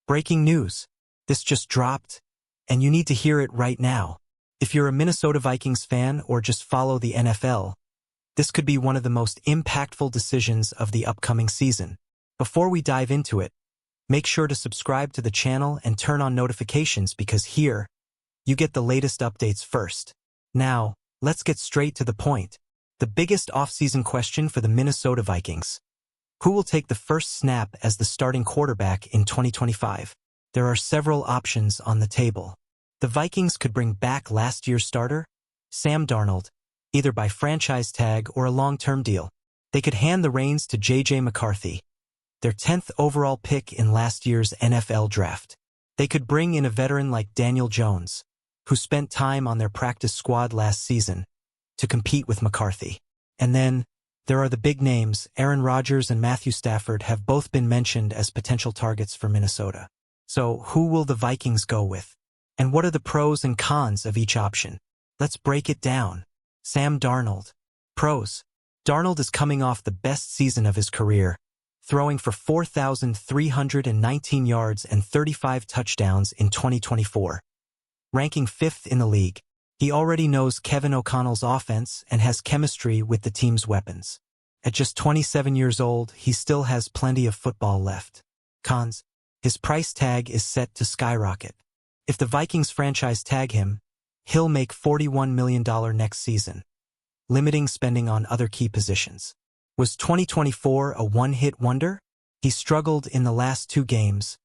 Breaking news. This just dropped, and you need to hear it right now. If you're a Minnesota Vikings fan or just follow the NFL, this could be one of the most impactful decisions of the upcoming season. Before we dive into it, make sure to subscribe to the channel and turn on notifications because here, you get the latest updates first. Now, let's get straight to the point. The biggest offseason question for the Minnesota Vikings. Who will take the first snap as the starting quarterback in 2025? There are several options on the table. The Vikings could bring back last year's starter, Sam Darnold, either by franchise tag or a long-term deal. They could hand the reins to J.J. McCarthy, their 10th overall pick in last year's NFL draft. They could bring in a veteran like Daniel Jones, who spent time on their practice squad last season, to compete with McCarthy. And then, there are the big names. Aaron Rodgers and Matthew Stafford have both been mentioned as potential targets for Minnesota. So, who will the Vikings go with? And what are the pros and cons of each option? Let's break it down. Sam Darnold. Pros. Darnold is coming off the best season of his career, throwing for 4,319 yards and 35 touchdowns in 2024. Ranking 5th in the league. He already knows Kevin O'Connell's offense and has chemistry with the team's weapons. At just 27 years old, he still has plenty of football left. Cons. His price tag is set to skyrocket. If the Vikings franchise tag him, he'll make $41 million next season, limiting spending on other key positions. Was 2024 a one-hit wonder? He struggled in the last 2 games,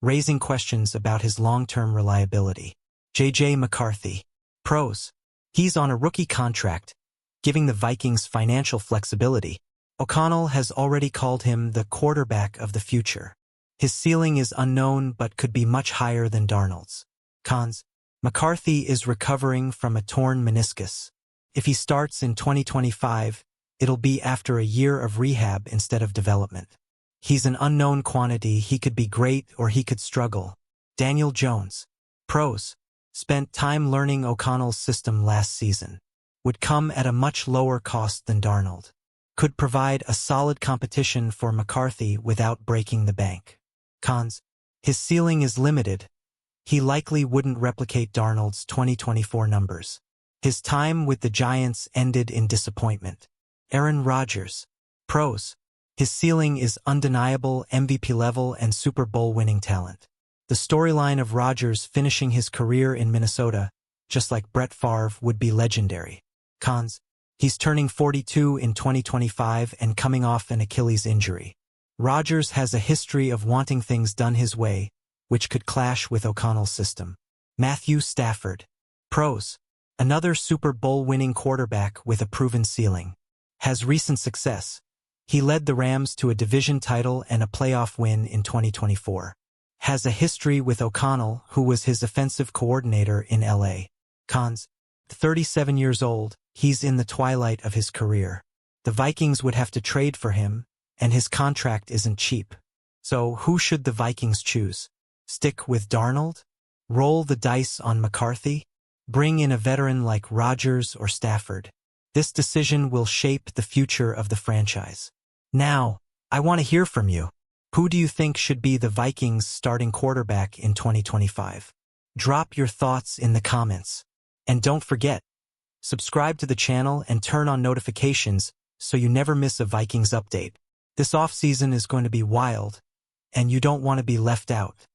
raising questions about his long-term reliability. J.J. McCarthy. Pros. He's on a rookie contract, giving the Vikings financial flexibility. O'Connell has already called him the quarterback of the future. His ceiling is unknown but could be much higher than Darnold's. Cons. McCarthy is recovering from a torn meniscus. If he starts in 2025, it'll be after a year of rehab instead of development. He's an unknown quantity. He could be great or he could struggle. Daniel Jones. Pros. Spent time learning O'Connell's system last season. Would come at a much lower cost than Darnold. Could provide a solid competition for McCarthy without breaking the bank. Cons. His ceiling is limited. He likely wouldn't replicate Darnold's 2024 numbers. His time with the Giants ended in disappointment. Aaron Rodgers. Pros. His ceiling is undeniable, MVP level and Super Bowl winning talent. The storyline of Rodgers finishing his career in Minnesota, just like Brett Favre, would be legendary. Cons. He's turning 42 in 2025 and coming off an Achilles injury. Rodgers has a history of wanting things done his way, which could clash with O'Connell's system. Matthew Stafford. Pros. Another Super Bowl winning quarterback with a proven ceiling. Has recent success. He led the Rams to a division title and a playoff win in 2024. Has a history with O'Connell, who was his offensive coordinator in LA. Cons. 37 years old, he's in the twilight of his career. The Vikings would have to trade for him, and his contract isn't cheap. So who should the Vikings choose? Stick with Darnold? Roll the dice on McCarthy? Bring in a veteran like Rodgers or Stafford? This decision will shape the future of the franchise. Now, I want to hear from you. Who do you think should be the Vikings' starting quarterback in 2025? Drop your thoughts in the comments. And don't forget, subscribe to the channel and turn on notifications so you never miss a Vikings update. This offseason is going to be wild, and you don't want to be left out.